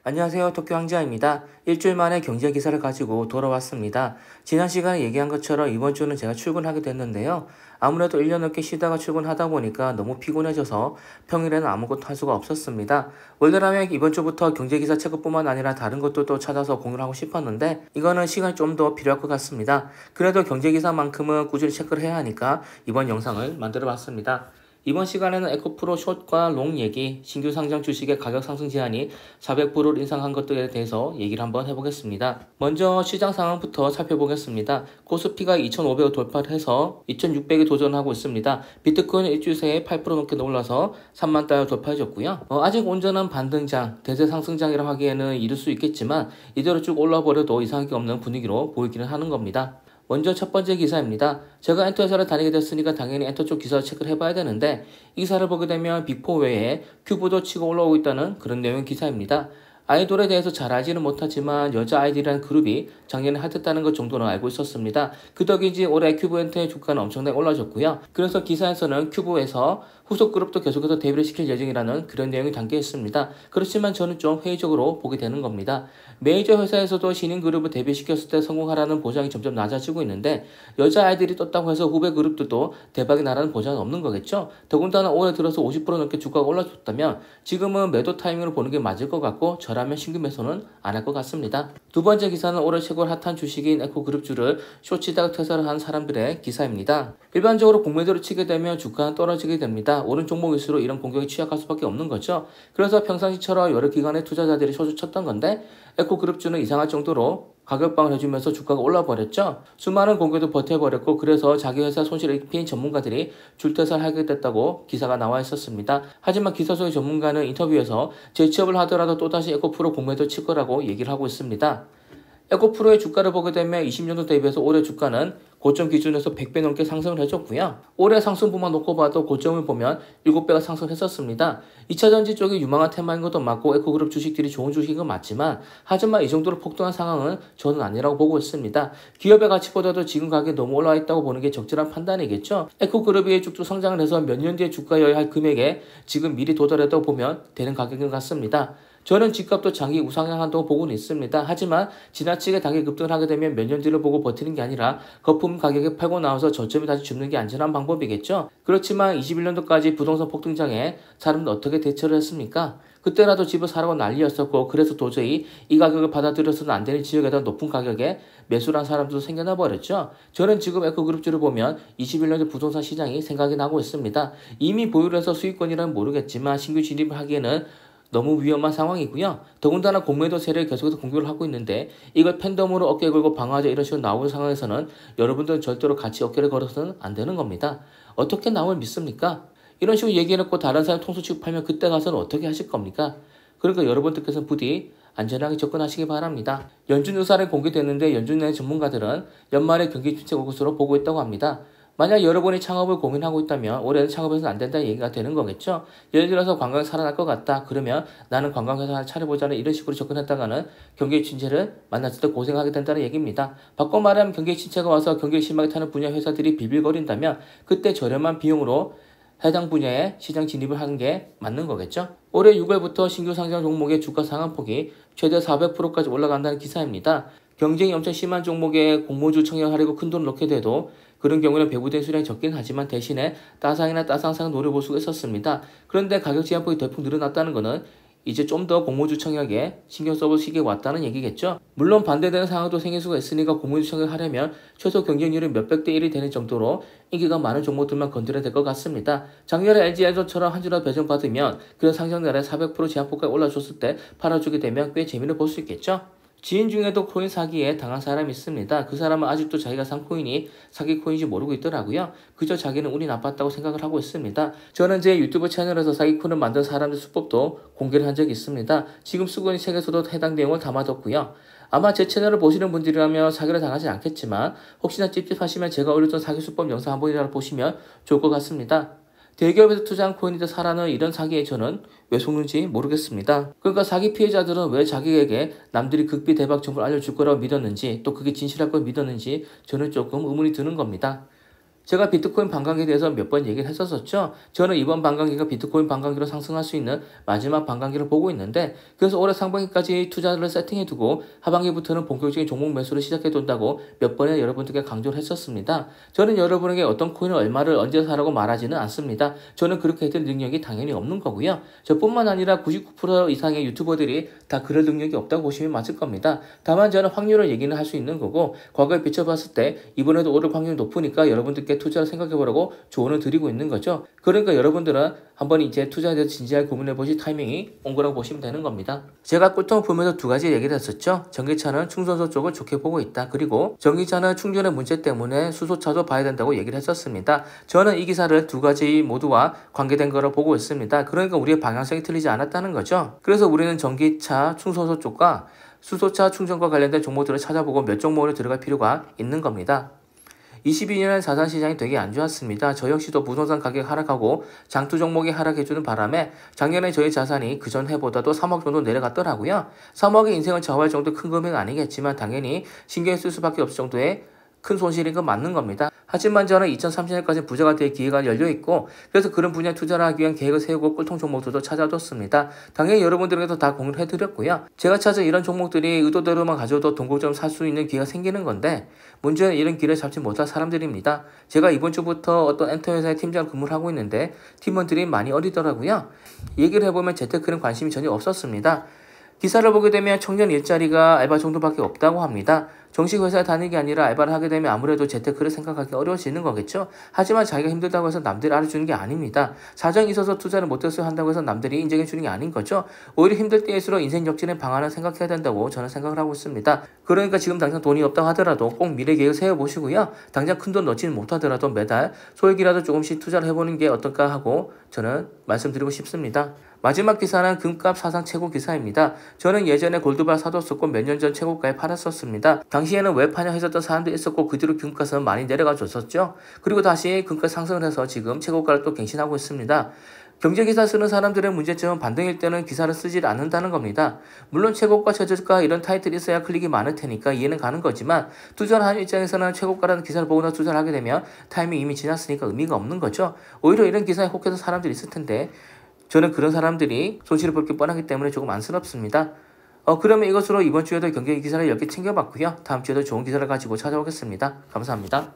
안녕하세요. 도쿄 황지아입니다. 일주일 만에 경제 기사를 가지고 돌아왔습니다. 지난 시간에 얘기한 것처럼 이번 주는 제가 출근하게 됐는데요. 아무래도 1년 넘게 쉬다가 출근하다 보니까 너무 피곤해져서 평일에는 아무것도 할 수가 없었습니다. 원래라면 이번 주부터 경제 기사 체크뿐만 아니라 다른 것들도 찾아서 공유를 하고 싶었는데 이거는 시간이 좀 더 필요할 것 같습니다. 그래도 경제 기사만큼은 꾸준히 체크를 해야 하니까 이번 영상을 만들어 봤습니다. 이번 시간에는 에코프로 숏과 롱 얘기, 신규 상장 주식의 가격 상승 제한이 400%를 인상한 것들에 대해서 얘기를 한번 해보겠습니다. 먼저 시장 상황부터 살펴보겠습니다. 코스피가 2,500을 돌파를 해서 2,600에 도전하고 있습니다. 비트코인은 일주일 새에 8% 넘게 올라서 3만 달러 돌파해줬고요. 아직 온전한 반등장, 대세 상승장이라 하기에는 이를 수 있겠지만 이대로 쭉 올라버려도 이상할 게 없는 분위기로 보이기는 하는 겁니다. 먼저 첫 번째 기사입니다. 제가 엔터 회사를 다니게 됐으니까 당연히 엔터 쪽 기사를 체크를 해봐야 되는데 이 기사를 보게 되면 빅4 외에 큐브도 치고 올라오고 있다는 그런 내용의 기사입니다. 아이돌에 대해서 잘 알지는 못하지만 여자 아이들이라는 그룹이 작년에 핫했다는 것 정도는 알고 있었습니다. 그 덕인지 올해 큐브엔터의 주가는 엄청나게 올라졌고요. 그래서 기사에서는 큐브에서 후속 그룹도 계속해서 데뷔를 시킬 예정이라는 그런 내용이 담겨 있습니다. 그렇지만 저는 좀 회의적으로 보게 되는 겁니다. 메이저 회사에서도 신인 그룹을 데뷔시켰을 때 성공하라는 보장이 점점 낮아지고 있는데 여자 아이들이 떴다고 해서 후배 그룹들도 대박이 나라는 보장은 없는 거겠죠. 더군다나 올해 들어서 50% 넘게 주가가 올라줬다면 지금은 매도 타이밍으로 보는 게 맞을 것 같고 저라면 신규 매수는 안 할 것 같습니다. 두 번째 기사는 올해 최고 핫한 주식인 에코그룹주를 쇼치다가 퇴사를 한 사람들의 기사입니다. 일반적으로 공매도를 치게 되면 주가는 떨어지게 됩니다. 오른 종목일수록 이런 공격에 취약할 수밖에 없는 거죠. 그래서 평상시처럼 여러 기관의 투자자들이 쇼주 쳤던 건데 에코그룹주는 이상할 정도로 가격방을 해주면서 주가가 올라버렸죠. 수많은 공격도 버텨버렸고 그래서 자기 회사 손실을 입힌 전문가들이 줄퇴사를 하게 됐다고 기사가 나와 있었습니다. 하지만 기사 속의 전문가는 인터뷰에서 재취업을 하더라도 또다시 에코프로 공매도 칠 거라고 얘기를 하고 있습니다. 에코프로의 주가를 보게 되면 20년도 대비해서 올해 주가는 고점 기준에서 100배 넘게 상승을 해줬고요. 올해 상승분만 놓고 봐도 고점을 보면 7배가 상승했었습니다. 2차전지 쪽이 유망한 테마인 것도 맞고 에코그룹 주식들이 좋은 주식인 건 맞지만 하지만 이 정도로 폭등한 상황은 저는 아니라고 보고 있습니다. 기업의 가치보다도 지금 가격이 너무 올라와 있다고 보는 게 적절한 판단이겠죠. 에코그룹이 쭉쭉 성장을 해서 몇 년 뒤에 주가여야 할 금액에 지금 미리 도달했다고 보면 되는 가격인 것 같습니다. 저는 집값도 장기 우상향한다고 보고는 있습니다. 하지만 지나치게 단기 급등을 하게 되면 몇 년 뒤를 보고 버티는 게 아니라 거품 가격에 팔고 나와서 저점이 다시 줍는 게 안전한 방법이겠죠. 그렇지만 21년도까지 부동산 폭등장에 사람들은 어떻게 대처를 했습니까? 그때라도 집을 사라고 난리였었고 그래서 도저히 이 가격을 받아들여서는 안 되는 지역에다 높은 가격에 매수를 한 사람들도 생겨나 버렸죠. 저는 지금 에코그룹주를 보면 21년도 부동산 시장이 생각이 나고 있습니다. 이미 보유를 해서 수익권이라면 모르겠지만 신규 진입을 하기에는 너무 위험한 상황이고요. 더군다나 공매도 세력이 계속해서 공격을 하고 있는데 이걸 팬덤으로 어깨 걸고 방어하자 이런 식으로 나오는 상황에서는 여러분들은 절대로 같이 어깨를 걸어서는 안 되는 겁니다. 어떻게 남을 믿습니까? 이런 식으로 얘기해놓고 다른 사람 통수 취급하면 그때 가서는 어떻게 하실 겁니까? 그러니까 여러분들께서는 부디 안전하게 접근하시기 바랍니다. 연준 의사를 공개됐는데 연준 내 전문가들은 연말에 경기 침체 올 것으로 보고 있다고 합니다. 만약 여러분이 창업을 고민하고 있다면 올해는 창업해서는 안 된다는 얘기가 되는 거겠죠. 예를 들어서 관광이 살아날 것 같다. 그러면 나는 관광회사 하나 차려보자는 이런 식으로 접근했다가는 경기 침체를 만났을 때 고생하게 된다는 얘기입니다. 바꿔 말하면 경기 침체가 와서 경기를 심하게 타는 분야 회사들이 빌빌거린다면 그때 저렴한 비용으로 해당 분야에 시장 진입을 하는 게 맞는 거겠죠. 올해 6월부터 신규 상장 종목의 주가 상한폭이 최대 400%까지 올라간다는 기사입니다. 경쟁이 엄청 심한 종목에 공모주 청약하려고 큰돈을 넣게 돼도 그런 경우는 배부된 수량이 적긴 하지만 대신에 따상이나 따상상을 노려볼 수가 있었습니다. 그런데 가격 제한폭이 대폭 늘어났다는 것은 이제 좀 더 공모주 청약에 신경 써볼 시기에 왔다는 얘기겠죠. 물론 반대되는 상황도 생길 수가 있으니까 공모주 청약을 하려면 최소 경쟁률이 몇백 대 1이 되는 정도로 인기가 많은 종목들만 건드려야 될 것 같습니다. 작년에 LG 엔솔처럼 한 주라도 배정받으면 그런 상장날에 400% 제한폭까지 올라줬을 때 팔아주게 되면 꽤 재미를 볼 수 있겠죠. 지인 중에도 코인 사기에 당한 사람이 있습니다. 그 사람은 아직도 자기가 산 코인이 사기 코인인지 모르고 있더라고요. 그저 자기는 운이 나빴다고 생각을 하고 있습니다. 저는 제 유튜브 채널에서 사기 코인을 만든 사람들 수법도 공개를 한 적이 있습니다. 지금 쓰고 있는 책에서도 해당 내용을 담아뒀고요. 아마 제 채널을 보시는 분들이라면 사기를 당하지 않겠지만 혹시나 찝찝하시면 제가 올렸던 사기 수법 영상 한 번이라도 보시면 좋을 것 같습니다. 대기업에서 투자한 코인인데 사라는 이런 사기에 저는 왜 속는지 모르겠습니다. 그러니까 사기 피해자들은 왜 자기에게 남들이 극비 대박 정보를 알려줄 거라고 믿었는지 또 그게 진실할 걸 믿었는지 저는 조금 의문이 드는 겁니다. 제가 비트코인 반감기에 대해서 몇 번 얘기를 했었었죠. 저는 이번 반감기가 비트코인 반감기로 상승할 수 있는 마지막 반감기를 보고 있는데, 그래서 올해 상반기까지 투자를 세팅해두고 하반기부터는 본격적인 종목 매수를 시작해둔다고 몇 번에 여러분들께 강조를 했었습니다. 저는 여러분에게 어떤 코인을 얼마를 언제 사라고 말하지는 않습니다. 저는 그렇게 해줄 능력이 당연히 없는 거고요. 저뿐만 아니라 99% 이상의 유튜버들이 다 그럴 능력이 없다고 보시면 맞을 겁니다. 다만 저는 확률을 얘기는 할 수 있는 거고, 과거에 비춰봤을 때 이번에도 오를 확률이 높으니까 여러분들께 투자를 생각해보라고 조언을 드리고 있는 거죠. 그러니까 여러분들은 한번 이제 투자에 대해서 진지하게 고민해보실 타이밍이 온 거라고 보시면 되는 겁니다. 제가 꿀통을 보면서 두 가지 얘기를 했었죠. 전기차는 충전소 쪽을 좋게 보고 있다. 그리고 전기차는 충전의 문제 때문에 수소차도 봐야 된다고 얘기를 했었습니다. 저는 이 기사를 두 가지 모두와 관계된 거로 보고 있습니다. 그러니까 우리의 방향성이 틀리지 않았다는 거죠. 그래서 우리는 전기차, 충전소 쪽과 수소차 충전과 관련된 종목들을 찾아보고 몇 종목으로 들어갈 필요가 있는 겁니다. 22년엔 자산시장이 되게 안 좋았습니다. 저 역시도 부동산 가격 하락하고 장투 종목이 하락해주는 바람에 작년에 저희 자산이 그전 해보다도 3억 정도 내려갔더라고요. 3억의 인생을 좌우할 정도 큰 금액은 아니겠지만 당연히 신경 쓸 수밖에 없을 정도의 큰 손실인 건 맞는 겁니다. 하지만 저는 2030년까지 부자가 될 기회가 열려있고, 그래서 그런 분야에 투자를 하기 위한 계획을 세우고 꿀통 종목들도 찾아뒀습니다. 당연히 여러분들에게도 다 공유를 해드렸고요. 제가 찾은 이런 종목들이 의도대로만 가져도 동고점 살 수 있는 기회가 생기는 건데, 문제는 이런 기회를 잡지 못할 사람들입니다. 제가 이번 주부터 어떤 엔터회사의 팀장 근무를 하고 있는데 팀원들이 많이 어리더라고요. 얘기를 해보면 재테크는 관심이 전혀 없었습니다. 기사를 보게 되면 청년 일자리가 알바 정도밖에 없다고 합니다. 정식 회사에 다니는 게 아니라 알바를 하게 되면 아무래도 재테크를 생각하기 어려워지는 거겠죠. 하지만 자기가 힘들다고 해서 남들이 알아주는 게 아닙니다. 사정이 있어서 투자를 못해서 한다고 해서 남들이 인정해 주는 게 아닌 거죠. 오히려 힘들 때일수록 인생 역전의 방안을 생각해야 된다고 저는 생각을 하고 있습니다. 그러니까 지금 당장 돈이 없다고 하더라도 꼭 미래 계획을 세워보시고요. 당장 큰 돈 넣지는 못하더라도 매달 소액이라도 조금씩 투자를 해보는 게 어떨까 하고 저는 말씀드리고 싶습니다. 마지막 기사는 금값 사상 최고 기사입니다. 저는 예전에 골드바 사뒀었고 몇 년 전 최고가에 팔았었습니다. 당시에는 왜 파냐 했었던 사람도 있었고 그 뒤로 금값은 많이 내려가 줬었죠. 그리고 다시 금값 상승을 해서 지금 최고가를 또 갱신하고 있습니다. 경제기사 쓰는 사람들의 문제점은 반등일 때는 기사를 쓰지 않는다는 겁니다. 물론 최고가, 최저가 이런 타이틀이 있어야 클릭이 많을 테니까 이해는 가는 거지만 투자를 하는 입장에서는 최고가라는 기사를 보거나 투자를 하게 되면 타이밍이 이미 지났으니까 의미가 없는 거죠. 오히려 이런 기사에 혹해서 사람들이 있을 텐데 저는 그런 사람들이 손실을 볼 게 뻔하기 때문에 조금 안쓰럽습니다. 그러면 이것으로 이번 주에도 경제 기사를 10개 챙겨봤고요. 다음 주에도 좋은 기사를 가지고 찾아오겠습니다. 감사합니다.